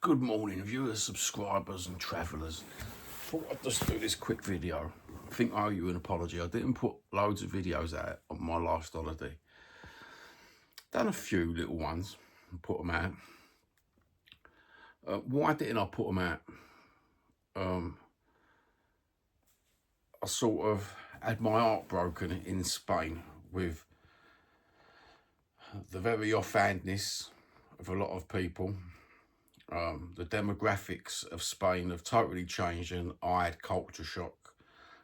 Good morning, viewers, subscribers and travellers. Thought I'd just do this quick video. I think I owe you an apology. I didn't put loads of videos out on my last holiday. Done a few little ones and put them out. Why didn't I put them out? I sort of had my heart broken in Spain with the very offhandness of a lot of people. The demographics of Spain have totally changed and I had culture shock.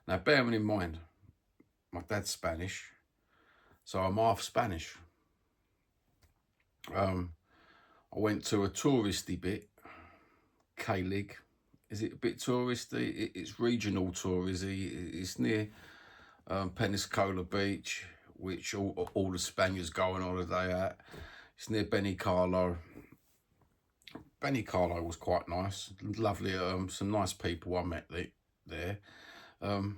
Now, bearing in mind, my dad's Spanish, so I'm half Spanish. I went to a touristy bit, K-Lig. Is it a bit touristy? It's regional touristy. It's near Pensacola Beach, which all the Spaniards go on holiday at. It's near Benicarlo. Benicarlo was quite nice, lovely. Some nice people I met there. There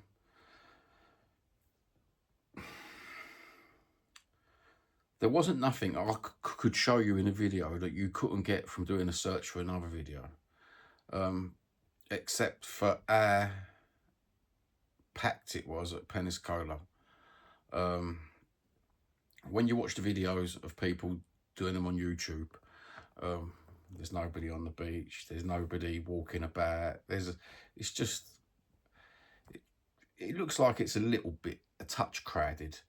wasn't nothing I could show you in a video that you couldn't get from doing a search for another video, except for how packed it was at Pensacola. When you watch the videos of people doing them on YouTube, there's nobody on the beach. There's nobody walking about. It's just, it looks like it's a touch crowded,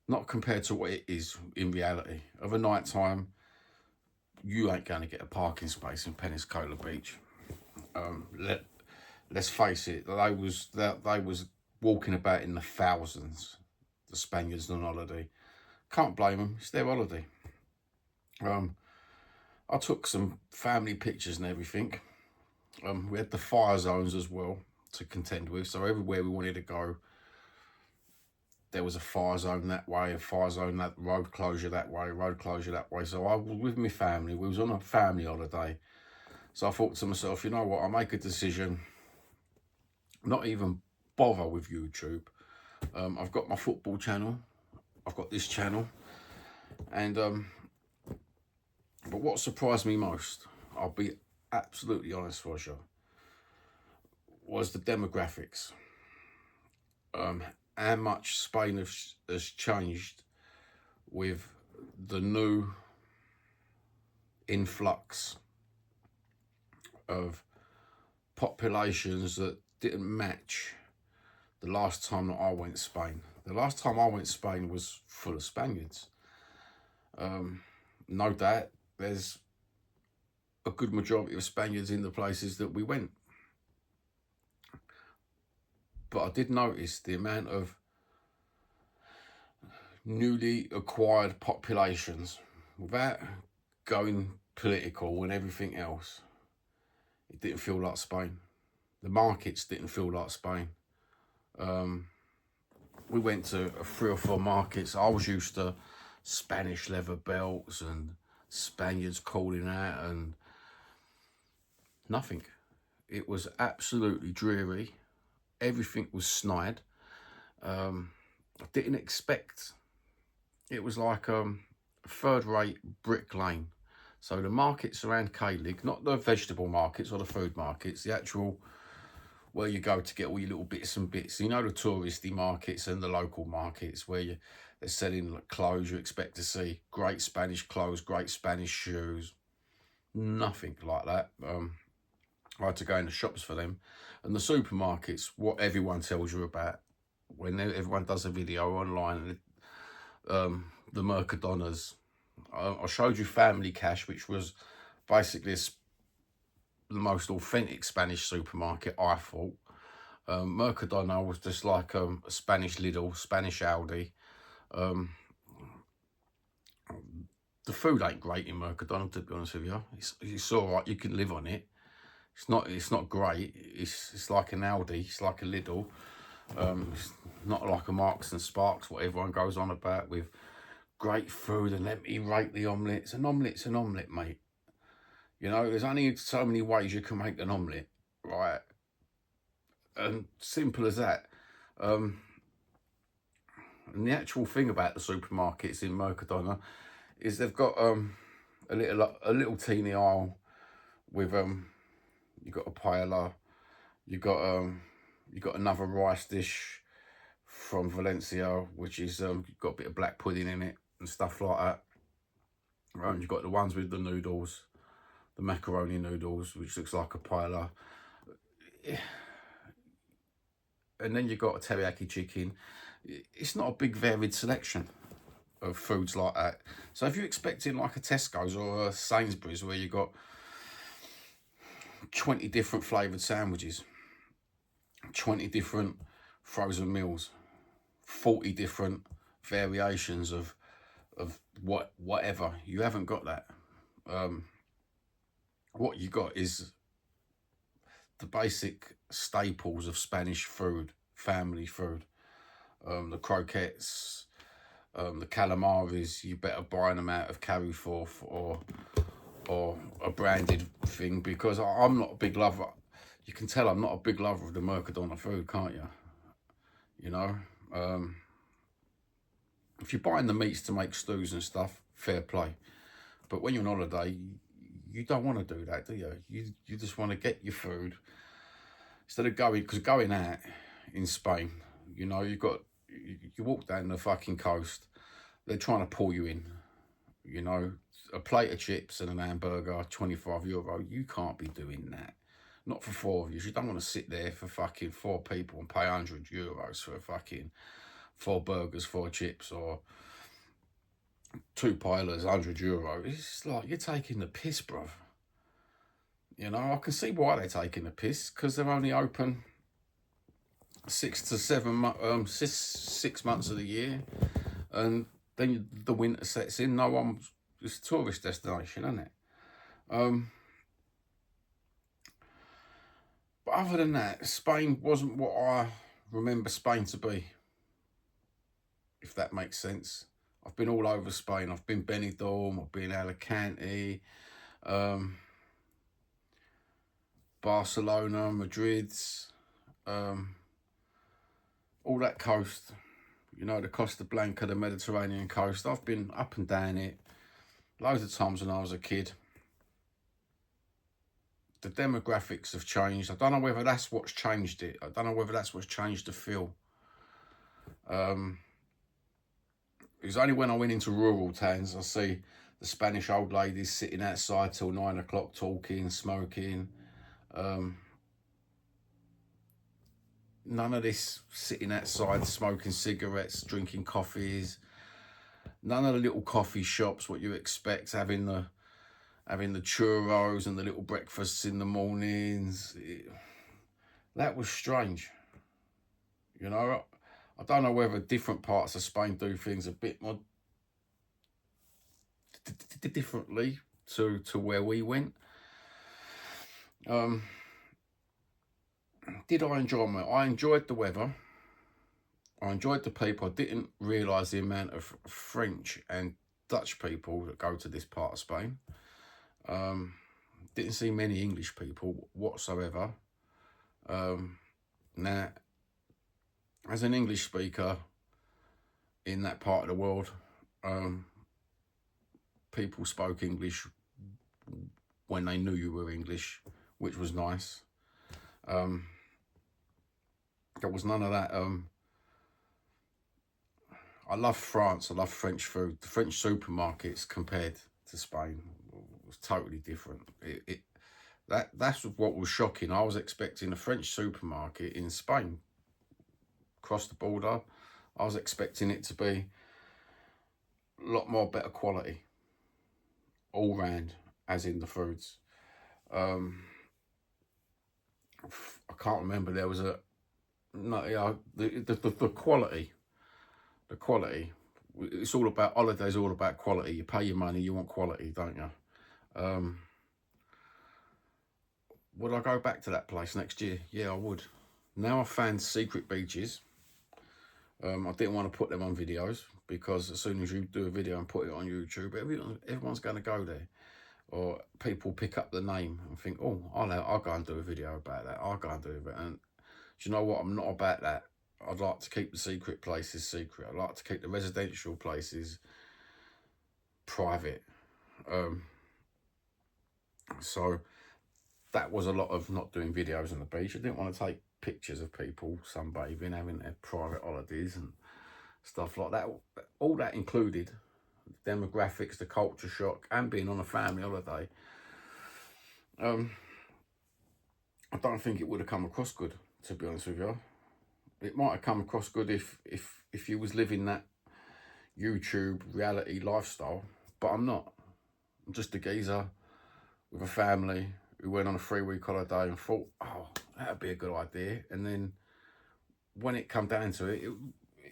not compared to what it is in reality. Of a night time, you ain't going to get a parking space in Pensacola Beach. Let's face it, they was walking about in the thousands, the Spaniards on holiday. Can't blame them, it's their holiday. I took some family pictures and everything. We had the fire zones as well to contend with, so everywhere we wanted to go, there was a fire zone that way, a fire zone, that road closure that way, road closure that way. So I was with my family. We was on a family holiday. So I thought to myself, you know what, I'll make a decision, not even bother with YouTube. I've got my football channel. I've got this channel. And but what surprised me most, I'll be absolutely honest for you, was the demographics. How much Spain has changed with the new influx of populations that didn't match the last time that I went to Spain. The last time I went to Spain was full of Spaniards. No doubt there's a good majority of Spaniards in the places that we went. But I did notice the amount of newly acquired populations, without going political and everything else. It didn't feel like Spain. The markets didn't feel like Spain. We went to 3 or 4 markets. I was used to Spanish leather belts and Spaniards calling out and nothing. It was absolutely dreary. Everything was snide. I didn't expect. It was like a third-rate brick lane. So the markets around K-Lig, not the vegetable markets or the food markets, the actual where you go to get all your little bits and bits. You know, the touristy markets and the local markets where they're selling clothes. You expect to see great Spanish clothes, great Spanish shoes. Nothing like that. I had to go in the shops for them. And the supermarkets, what everyone tells you about when everyone does a video online, the Mercadonas. I showed you Family Cash, which was basically the most authentic Spanish supermarket, I thought. Mercadona was just like a Spanish Lidl, Spanish Aldi. The food ain't great in Mercadona, to be honest with you. It's all right, you can live on it. It's not great. It's like an Aldi, it's like a Lidl. It's not like a Marks and Sparks, what everyone goes on about with great food and let me rate the omelettes. An omelette's an omelette, mate. You know, there's only so many ways you can make an omelette, right? And simple as that. And the actual thing about the supermarkets in Mercadona is they've got a little teeny aisle with you got a paella, you got another rice dish from Valencia, which is got a bit of black pudding in it and stuff like that. You've got the ones with the noodles, the macaroni noodles, which looks like a paella. And then you've got a teriyaki chicken. It's not a big varied selection of foods like that. So if you're expecting like a Tesco's or a Sainsbury's where you've got 20 different flavoured sandwiches, 20 different frozen meals, 40 different variations of whatever, you haven't got that. What you got is the basic staples of Spanish food, family food. The croquettes, the calamaris, you better buy them out of Carrefour or a branded thing, because I'm not a big lover. You can tell I'm not a big lover of the Mercadona food, can't you? You know, if you're buying the meats to make stews and stuff, fair play. But when you're on holiday, you don't want to do that, do you? You just want to get your food instead of going out in Spain. You know, you walk down the fucking coast, they're trying to pull you in. You know, a plate of chips and an hamburger, €25. You can't be doing that. Not for 4 of you. You don't want to sit there for fucking 4 people and pay €100 for fucking 4 burgers, 4 chips, or 2 paellas, €100. It's like, you're taking the piss, bruv. You know, I can see why they're taking the piss, because they're only open 6 to 7 6 months of the year, and then the winter sets in. It's a tourist destination, isn't it? But other than that, Spain wasn't what I remember Spain to be, if that makes sense. I've been all over Spain. I've been Benidorm, I've been Alicante, Barcelona, Madrid, all that coast, you know, the Costa Blanca, the Mediterranean coast. I've been up and down it loads of times when I was a kid. The demographics have changed. I don't know whether that's what's changed it. I don't know whether that's what's changed the feel. It was only when I went into rural towns, I see the Spanish old ladies sitting outside till 9 o'clock talking, smoking. None of this sitting outside smoking cigarettes, drinking coffees. None of the little coffee shops, what you expect, having the churros and the little breakfasts in the mornings. That was strange. You know, I don't know whether different parts of Spain do things a bit more differently to where we went. Did I enjoy it? I enjoyed the weather. I enjoyed the people. I didn't realise the amount of French and Dutch people that go to this part of Spain. Didn't see many English people whatsoever. Now, as an English speaker in that part of the world, people spoke English when they knew you were English, which was nice. There was none of that. I love France. I love French food. The French supermarkets compared to Spain was totally different. That's what was shocking. I was expecting a French supermarket in Spain, across the border. I was expecting it to be a lot more better quality, all round, as in the foods. I can't remember. There was the quality. The quality. It's all about holidays. All about quality. You pay your money. You want quality, don't you? Would I go back to that place next year? Yeah, I would. Now I've found secret beaches. I didn't want to put them on videos, because as soon as you do a video and put it on YouTube, everyone's going to go there. Or people pick up the name and think, oh, I'll go and do a video about that. I'll go and do it. And do you know what? I'm not about that. I'd like to keep the secret places secret. I'd like to keep the residential places private. So that was a lot of not doing videos on the beach. I didn't want to take pictures of people sunbathing, having their private holidays and stuff like that. All that included demographics, the culture shock, and being on a family holiday. I don't think it would have come across good, to be honest with you. It might have come across good if you was living that YouTube reality lifestyle, but I'm not. I'm just a geezer with a family who went on a 3-week holiday and thought, oh, that'd be a good idea. And then when it come down to it,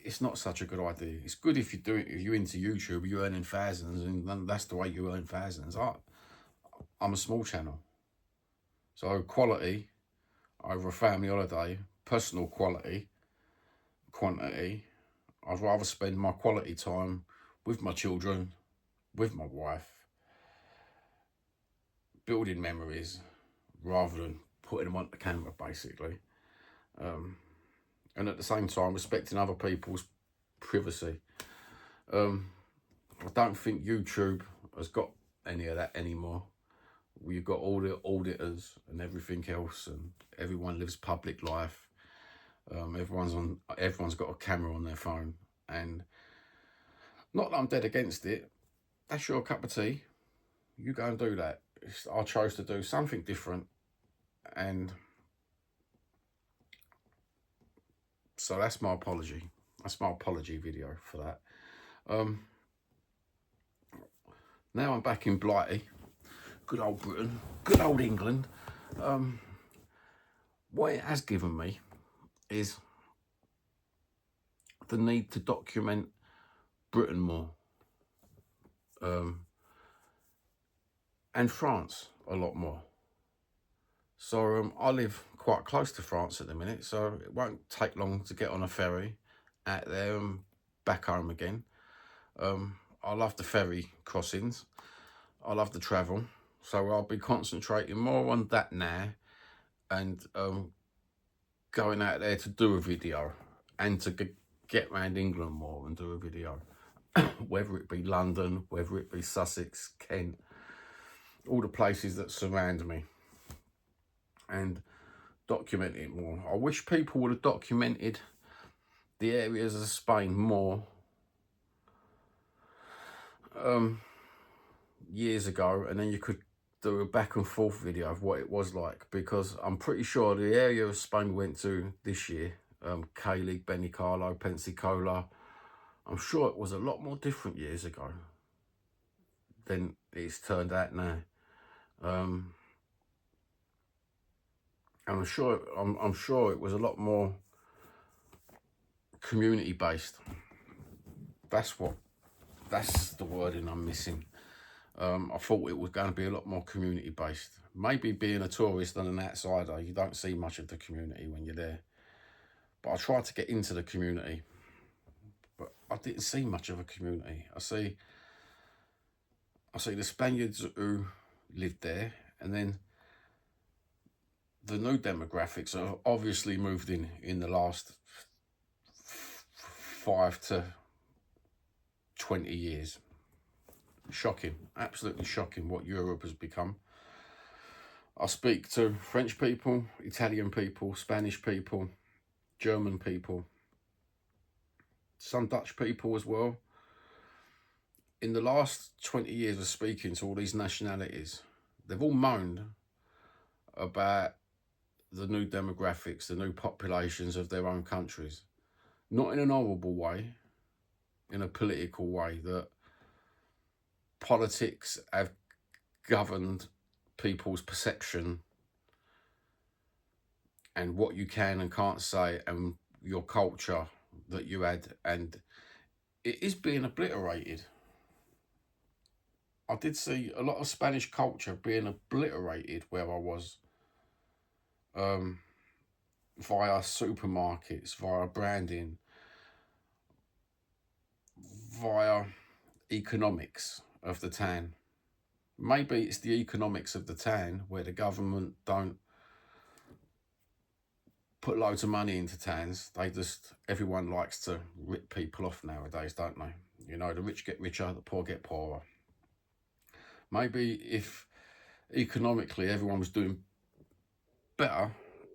it's not such a good idea. It's good if you're into YouTube, you're earning thousands, and that's the way you earn thousands. I'm a small channel, so quality over a family holiday, personal quantity. I'd rather spend my quality time with my children, with my wife, building memories, rather than putting them on the camera, basically. And at the same time, respecting other people's privacy. I don't think YouTube has got any of that anymore. We've got all the auditors and everything else, and everyone lives public life. Everyone's got a camera on their phone, and not that I'm dead against it. That's your cup of tea. You go and do that. I chose to do something different, and so that's my apology. That's my apology video for that. Now I'm back in Blighty, good old Britain, good old England. What it has given me is the need to document Britain more, and France a lot more. So I live quite close to France at the minute, so it won't take long to get on a ferry out there and back home again. I love the ferry crossings. I love the travel. So I'll be concentrating more on that now, and going out there to do a video, and to get around England more and do a video. Whether it be London, whether it be Sussex, Kent, all the places that surround me, and document it more. I wish people would have documented the areas of Spain more years ago, and then you could do a back and forth video of what it was like, because I'm pretty sure the area of Spain we went to this year, K-League, Benicarlo, Pensacola, I'm sure it was a lot more different years ago than it's turned out now. And I'm sure it was a lot more community based. That's the wording I'm missing. I thought it was going to be a lot more community based. Maybe being a tourist and an outsider, you don't see much of the community when you're there. But I tried to get into the community, but I didn't see much of a community. I see the Spaniards who lived there, and then the new demographics have obviously moved in the last 5 to 20 years. Shocking, absolutely shocking what Europe has become. I speak to French people, Italian people, Spanish people, German people, some Dutch people as well. In the last 20 years of speaking to all these nationalities, they've all moaned about the new demographics, the new populations of their own countries. Not in an horrible way, in a political way, that politics have governed people's perception and what you can and can't say, and your culture that you had, and it is being obliterated. I did see a lot of Spanish culture being obliterated where I was, via supermarkets, via branding, via economics of the town. Maybe it's the economics of the town where the government don't put loads of money into towns. Everyone likes to rip people off nowadays, don't they? You know, the rich get richer, the poor get poorer. Maybe if economically everyone was doing better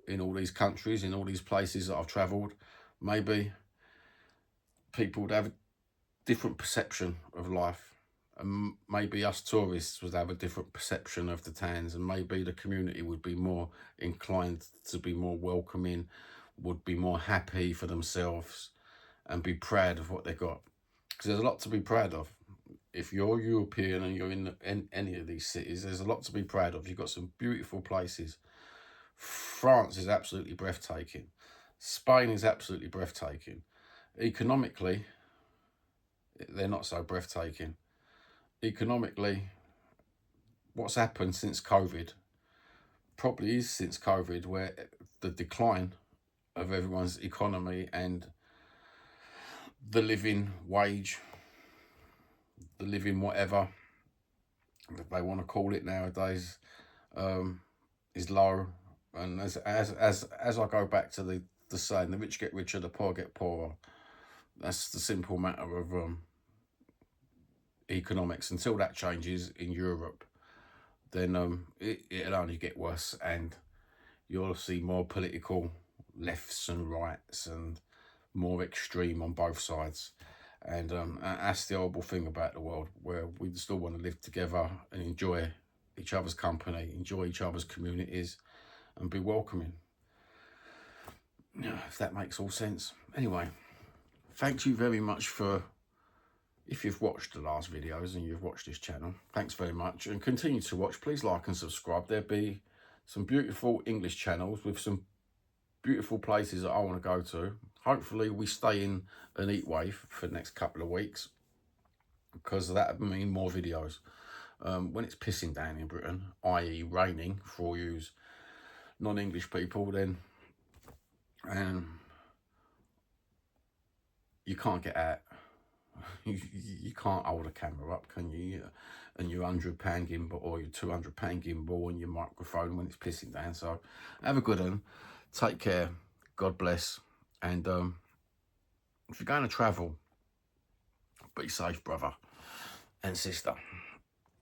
in all these countries, in all these places that I've travelled. Maybe people would have a different perception of life, and maybe us tourists would have a different perception of the towns, and maybe the community would be more inclined to be more welcoming, would be more happy for themselves, and be proud of what they got. Because there's a lot to be proud of. If you're European and you're in any of these cities, there's a lot to be proud of. You've got some beautiful places. France is absolutely breathtaking. Spain is absolutely breathtaking. Economically, they're not so breathtaking. Economically, what's happened since COVID probably is since COVID, where the decline of everyone's economy and the living wage, the living whatever that they want to call it nowadays, is low. And as I go back to the saying, the rich get richer, the poor get poorer. That's the simple matter of economics. Until that changes in Europe, then it'll only get worse, and you'll see more political lefts and rights and more extreme on both sides. And that's the horrible thing about the world, where we still want to live together and enjoy each other's company, enjoy each other's communities, and be welcoming. If that makes all sense. Anyway, thank you very much for, if you've watched the last videos and you've watched this channel, thanks very much, and continue to watch. Please like and subscribe. There'll be some beautiful English channels with some beautiful places that I want to go to. Hopefully we stay in an heat wave for the next couple of weeks, because that would mean more videos. When it's pissing down in Britain, i.e. raining for all you non-English people, then you can't get out. You can't hold a camera up, can you? And your £100 gimbal or your £200 gimbal and your microphone when it's pissing down. So have a good one. Take care. God bless. And if you're going to travel, be safe, brother and sister.